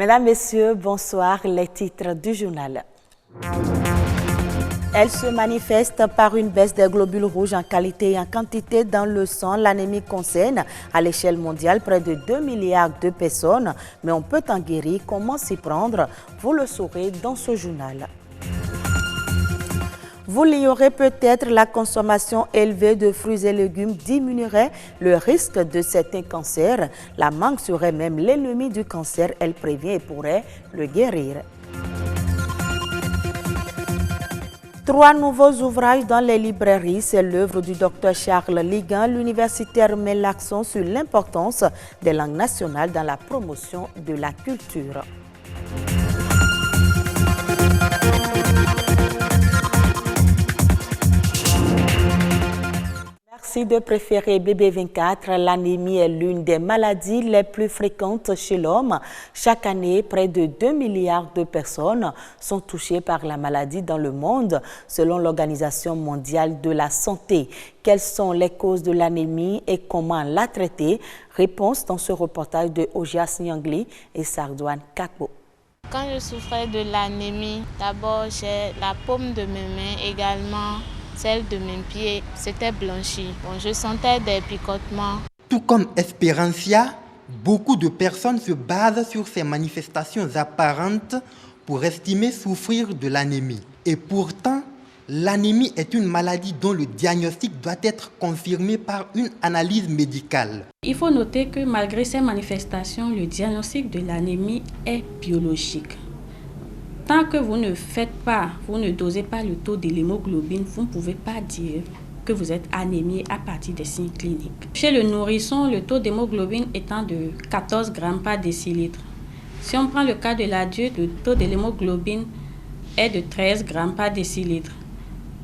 Mesdames, Messieurs, bonsoir. Les titres du journal. Elle se manifeste par une baisse des globules rouges en qualité et en quantité dans le sang. L'anémie concerne à l'échelle mondiale près de 2 milliards de personnes. Mais on peut en guérir. Comment s'y prendre? Vous le saurez dans ce journal. Vous l'ignorez peut-être, la consommation élevée de fruits et légumes diminuerait le risque de certains cancers. La mangue serait même l'ennemi du cancer. Elle prévient et pourrait le guérir. 3 nouveaux ouvrages dans les librairies. C'est l'œuvre du Dr Charles Liguin. L'universitaire met l'accent sur l'importance des langues nationales dans la promotion de la culture. Merci de préférer BB24. L'anémie est l'une des maladies les plus fréquentes chez l'homme. Chaque année, près de 2 milliards de personnes sont touchées par la maladie dans le monde, selon l'Organisation mondiale de la santé. Quelles sont les causes de l'anémie et comment la traiter? Réponse dans ce reportage de Ogias Nyangli et Sardouane Kakbo. Quand je souffrais de l'anémie, d'abord j'ai la paume de mes mains également. Celle de mes pieds, c'était blanchi. Bon, je sentais des picotements. Tout comme Espérancia, beaucoup de personnes se basent sur ces manifestations apparentes pour estimer souffrir de l'anémie. Et pourtant, l'anémie est une maladie dont le diagnostic doit être confirmé par une analyse médicale. Il faut noter que malgré ces manifestations, le diagnostic de l'anémie est biologique. Tant que vous ne dosez pas le taux de l'hémoglobine, vous ne pouvez pas dire que vous êtes anémié à partir des signes cliniques. Chez le nourrisson, le taux d'hémoglobine étant de 14 grammes par décilitre. Si on prend le cas de l'adulte, le taux de l'hémoglobine est de 13 grammes par décilitre.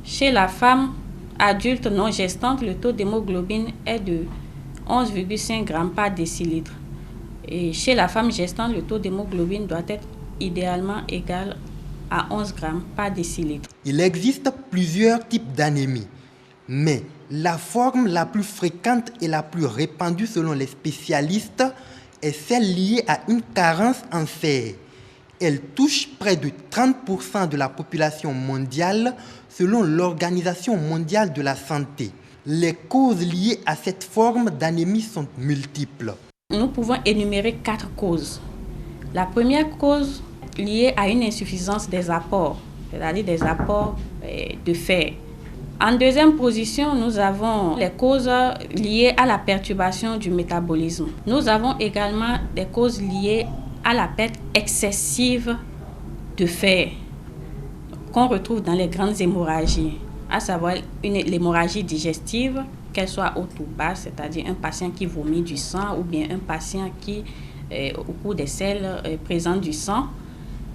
Chez la femme adulte non gestante, le taux d'hémoglobine est de 11,5 grammes par décilitre. Et chez la femme gestante, le taux d'hémoglobine doit être idéalement égal à 11 grammes par décilitre. Il existe plusieurs types d'anémie, mais la forme la plus fréquente et la plus répandue selon les spécialistes est celle liée à une carence en fer. Elle touche près de 30% de la population mondiale selon l'Organisation mondiale de la santé. Les causes liées à cette forme d'anémie sont multiples. Nous pouvons énumérer 4 causes. La première cause liée à une insuffisance des apports, c'est-à-dire des apports de fer. En deuxième position, nous avons les causes liées à la perturbation du métabolisme. Nous avons également des causes liées à la perte excessive de fer qu'on retrouve dans les grandes hémorragies, à savoir l'hémorragie digestive, qu'elle soit haute ou basse, c'est-à-dire un patient qui vomit du sang ou bien un patient qui, au cours des selles, présente du sang.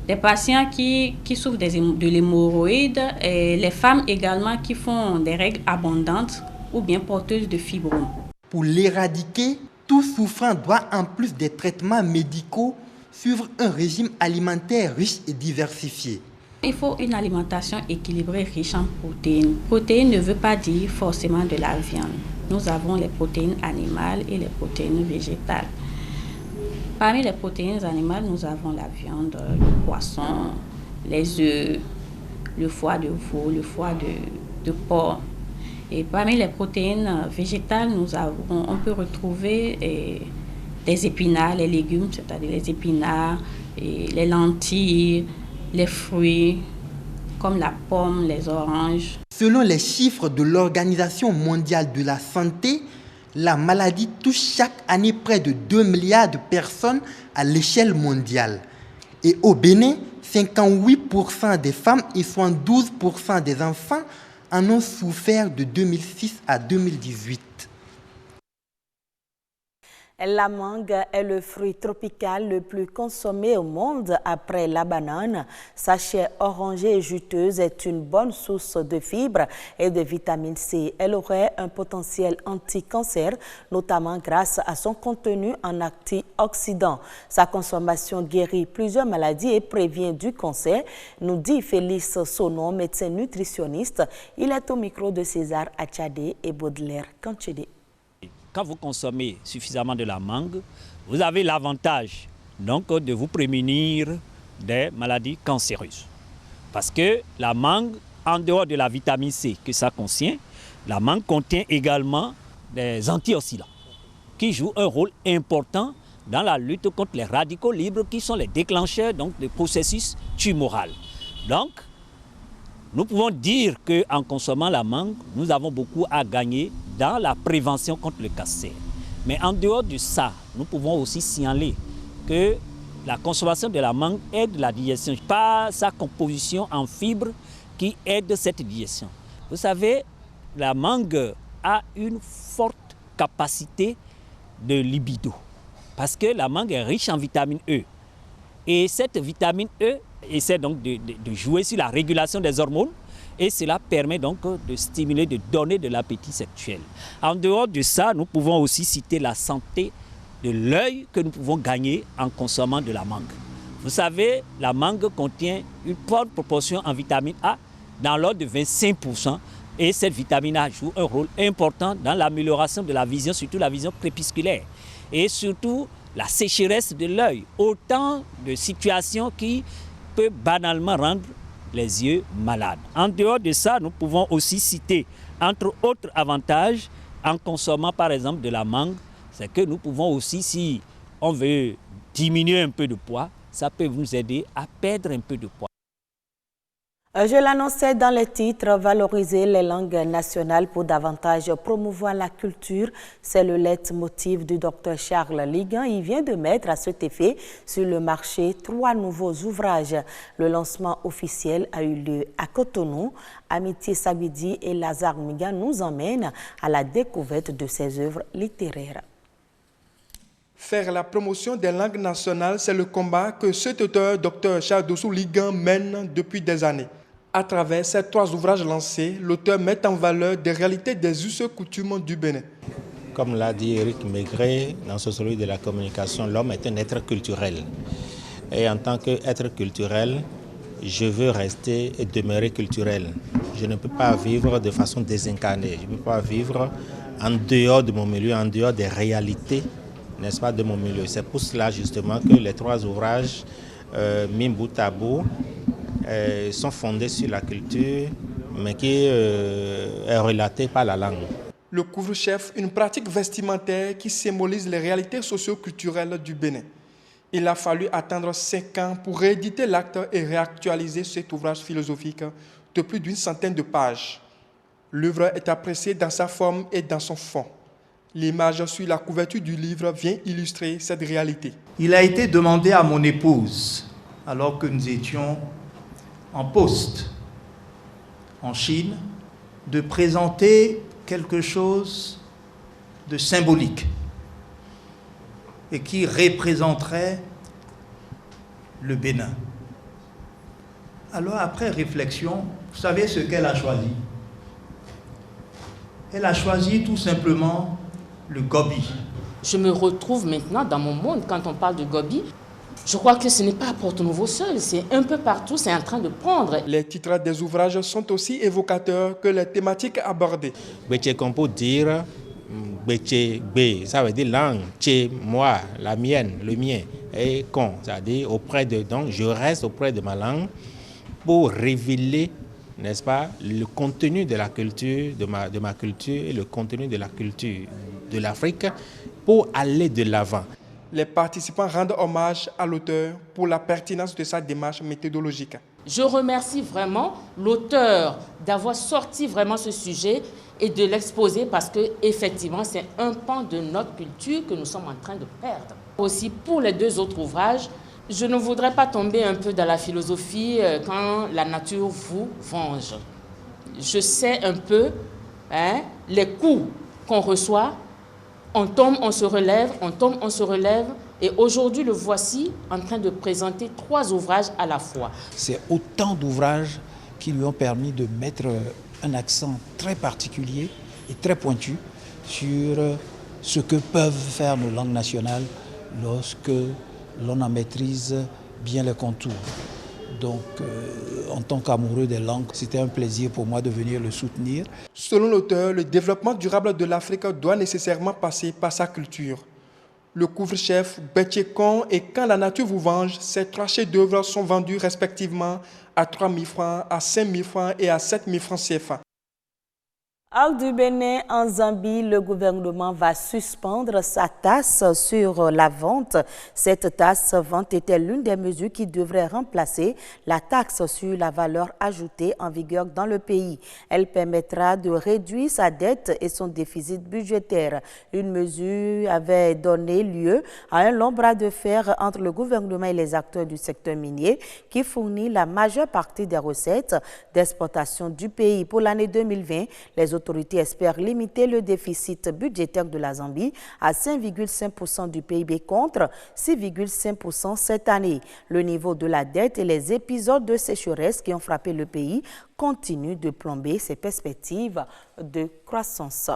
Des patients qui souffrent de l'hémorroïde, et les femmes également qui font des règles abondantes ou bien porteuses de fibromes. Pour l'éradiquer, tout souffrant doit, en plus des traitements médicaux, suivre un régime alimentaire riche et diversifié. Il faut une alimentation équilibrée riche en protéines. Protéines ne veut pas dire forcément de la viande. Nous avons les protéines animales et les protéines végétales. Parmi les protéines animales, nous avons la viande, le poisson, les œufs, le foie de veau, le foie de porc. Et parmi les protéines végétales, on peut retrouver des épinards, les légumes, c'est-à-dire les épinards, et les lentilles, les fruits, comme la pomme, les oranges. Selon les chiffres de l'Organisation mondiale de la santé, la maladie touche chaque année près de 2 milliards de personnes à l'échelle mondiale. Et au Bénin, 58% des femmes et 72% des enfants en ont souffert de 2006 à 2018. La mangue est le fruit tropical le plus consommé au monde après la banane. Sa chair orangée et juteuse est une bonne source de fibres et de vitamine C. Elle aurait un potentiel anti-cancer, notamment grâce à son contenu en antioxydants. Sa consommation guérit plusieurs maladies et prévient du cancer, nous dit Félix Sonon, médecin nutritionniste. Il est au micro de César Achadé et Baudelaire Kanchede. Quand vous consommez suffisamment de la mangue, vous avez l'avantage donc de vous prémunir des maladies cancéreuses. Parce que la mangue, en dehors de la vitamine C que ça contient, la mangue contient également des antioxydants qui jouent un rôle important dans la lutte contre les radicaux libres qui sont les déclencheurs donc, des processus tumoraux. Donc, nous pouvons dire qu'en consommant la mangue, nous avons beaucoup à gagner dans la prévention contre le cancer. Mais en dehors de ça, nous pouvons aussi signaler que la consommation de la mangue aide la digestion par sa composition en fibres qui aide cette digestion. Vous savez, la mangue a une forte capacité de libido parce que la mangue est riche en vitamine E. Et cette vitamine E essaie donc de jouer sur la régulation des hormones et cela permet donc de stimuler, de donner de l'appétit sexuel. En dehors de ça, nous pouvons aussi citer la santé de l'œil que nous pouvons gagner en consommant de la mangue. Vous savez, la mangue contient une bonne proportion en vitamine A dans l'ordre de 25%. Et cette vitamine A joue un rôle important dans l'amélioration de la vision, surtout la vision crépusculaire. Et surtout la sécheresse de l'œil. Autant de situations qui peuvent banalement rendre les yeux malades. En dehors de ça, nous pouvons aussi citer, entre autres avantages, en consommant par exemple de la mangue, c'est que nous pouvons aussi, si on veut diminuer un peu de poids, ça peut nous aider à perdre un peu de poids. Je l'annonçais dans les titres, valoriser les langues nationales pour davantage promouvoir la culture. C'est le leitmotiv du Dr Charles Liguin. Il vient de mettre à cet effet sur le marché 3 nouveaux ouvrages. Le lancement officiel a eu lieu à Cotonou. Amitié Sabidi et Lazare Miga nous emmènent à la découverte de ces œuvres littéraires. Faire la promotion des langues nationales, c'est le combat que cet auteur, Dr Charles Liguin, mène depuis des années. À travers ces 3 ouvrages lancés, l'auteur met en valeur des réalités des us et coutumes du Bénin. Comme l'a dit Éric Maigret, dans Sociologie de la communication, l'homme est un être culturel. Et en tant qu'être culturel, je veux rester et demeurer culturel. Je ne peux pas vivre de façon désincarnée. Je ne peux pas vivre en dehors de mon milieu, en dehors des réalités, n'est-ce pas, de mon milieu. C'est pour cela justement que les 3 ouvrages, mis bout à bout, sont fondés sur la culture, mais qui est relatée par la langue. Le couvre-chef, une pratique vestimentaire qui symbolise les réalités socio-culturelles du Bénin. Il a fallu attendre 5 ans pour rééditer l'acte et réactualiser cet ouvrage philosophique de plus d'une centaine de pages. L'œuvre est appréciée dans sa forme et dans son fond. L'image sur la couverture du livre vient illustrer cette réalité. Il a été demandé à mon épouse, alors que nous étions en poste en Chine, de présenter quelque chose de symbolique et qui représenterait le Bénin. Alors après réflexion, vous savez ce qu'elle a choisi? Elle a choisi tout simplement le Gobi. Je me retrouve maintenant dans mon monde quand on parle de Gobi. Je crois que ce n'est pas à Porto-Novo seul, c'est un peu partout, c'est en train de prendre. Les titres des ouvrages sont aussi évocateurs que les thématiques abordées. Béché qu'on peut dire, Béché, B, ça veut dire langue, Tché, moi, la mienne, le mien, et con, c'est-à-dire auprès de, donc je reste auprès de ma langue pour révéler, n'est-ce pas, le contenu de la culture, de ma culture et le contenu de la culture de l'Afrique pour aller de l'avant. Les participants rendent hommage à l'auteur pour la pertinence de sa démarche méthodologique. Je remercie vraiment l'auteur d'avoir sorti vraiment ce sujet et de l'exposer parce qu'effectivement, c'est un pan de notre culture que nous sommes en train de perdre. Aussi, pour les 2 autres ouvrages, je ne voudrais pas tomber un peu dans la philosophie quand la nature vous venge. Je sais un peu les coups qu'on reçoit. On tombe, on se relève, on tombe, on se relève. Et aujourd'hui, le voici en train de présenter 3 ouvrages à la fois. C'est autant d'ouvrages qui lui ont permis de mettre un accent très particulier et très pointu sur ce que peuvent faire nos langues nationales lorsque l'on en maîtrise bien les contours. Donc, en tant qu'amoureux des langues, c'était un plaisir pour moi de venir le soutenir. Selon l'auteur, le développement durable de l'Afrique doit nécessairement passer par sa culture. Le couvre-chef, Betchekon et Quand la nature vous venge, ces 3 chefs-d'œuvre sont vendus respectivement à 3 000 francs, à 5 000 francs et à 7 000 francs CFA. Hors du Bénin, en Zambie, le gouvernement va suspendre sa taxe sur la vente. Cette taxe vente était l'une des mesures qui devrait remplacer la taxe sur la valeur ajoutée en vigueur dans le pays. Elle permettra de réduire sa dette et son déficit budgétaire. Une mesure avait donné lieu à un long bras de fer entre le gouvernement et les acteurs du secteur minier qui fournit la majeure partie des recettes d'exportation du pays. Pour l'année 2020, les autorités espèrent limiter le déficit budgétaire de la Zambie à 5,5% du PIB contre 6,5% cette année. Le niveau de la dette et les épisodes de sécheresse qui ont frappé le pays continuent de plomber ses perspectives de croissance.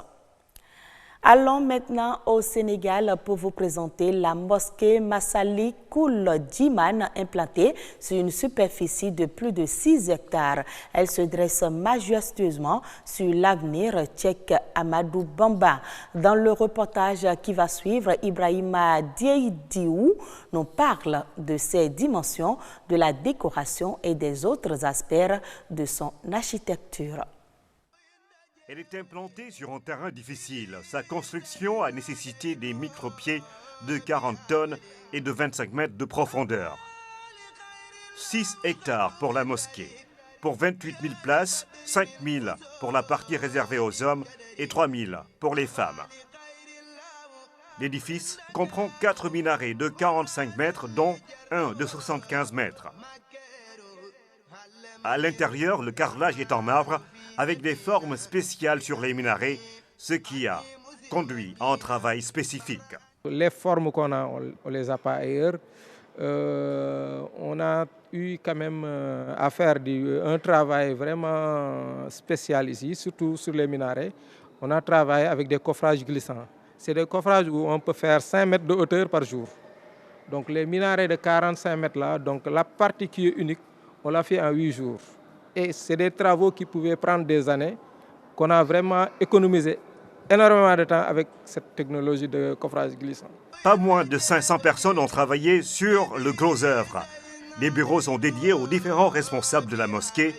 Allons maintenant au Sénégal pour vous présenter la mosquée Massalikul Djiman implantée sur une superficie de plus de 6 hectares. Elle se dresse majestueusement sur l'avenir tchèque Amadou Bamba. Dans le reportage qui va suivre, Ibrahima Diédiou nous parle de ses dimensions, de la décoration et des autres aspects de son architecture. Elle est implantée sur un terrain difficile. Sa construction a nécessité des micropieds de 40 tonnes et de 25 mètres de profondeur. 6 hectares pour la mosquée. Pour 28 000 places, 5 000 pour la partie réservée aux hommes et 3 000 pour les femmes. L'édifice comprend 4 minarets de 45 mètres, dont un de 75 mètres. À l'intérieur, le carrelage est en marbre avec des formes spéciales sur les minarets, ce qui a conduit à un travail spécifique. Les formes qu'on a, on ne les a pas ailleurs. On a eu quand même à faire un travail vraiment spécial ici, surtout sur les minarets. On a travaillé avec des coffrages glissants. C'est des coffrages où on peut faire 5 mètres de hauteur par jour. Donc les minarets de 45 mètres là, donc la partie qui est unique, on l'a fait en 8 jours. Et c'est des travaux qui pouvaient prendre des années, qu'on a vraiment économisé énormément de temps avec cette technologie de coffrage glissant. Pas moins de 500 personnes ont travaillé sur le gros œuvre. Les bureaux sont dédiés aux différents responsables de la mosquée.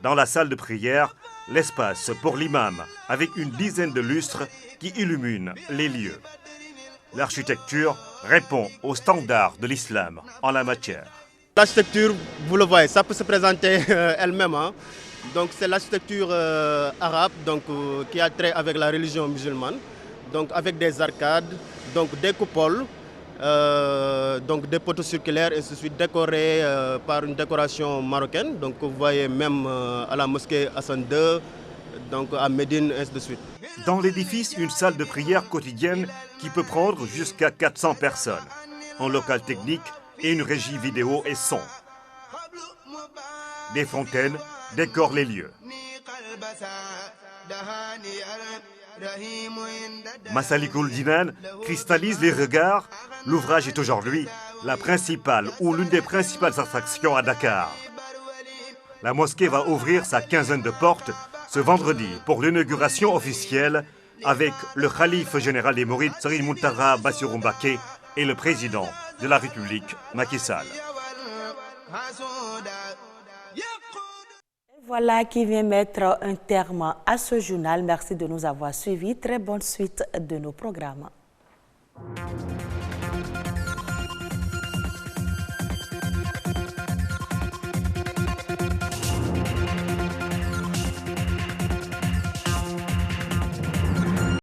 Dans la salle de prière, l'espace pour l'imam, avec une dizaine de lustres qui illuminent les lieux. L'architecture répond aux standards de l'islam en la matière. L'architecture, vous le voyez, ça peut se présenter elle-même. Hein. Donc c'est l'architecture arabe donc, qui a trait avec la religion musulmane, donc avec des arcades, donc des coupoles, donc des poteaux circulaires et ceci décorés par une décoration marocaine. Donc vous voyez même à la mosquée Hassan II, donc à Médine, ainsi de suite. Dans l'édifice, une salle de prière quotidienne qui peut prendre jusqu'à 400 personnes. Un local technique et une régie vidéo et son. Des fontaines décorent les lieux. Massalikul Djiman cristallise les regards. L'ouvrage est aujourd'hui la principale ou l'une des principales attractions à Dakar. La mosquée va ouvrir sa quinzaine de portes ce vendredi pour l'inauguration officielle avec le khalife général des Mourides, Serigne Mountakha Bassirou Mbacké, et le président de la République, Macky Sall. Voilà qui vient mettre un terme à ce journal. Merci de nous avoir suivis. Très bonne suite de nos programmes.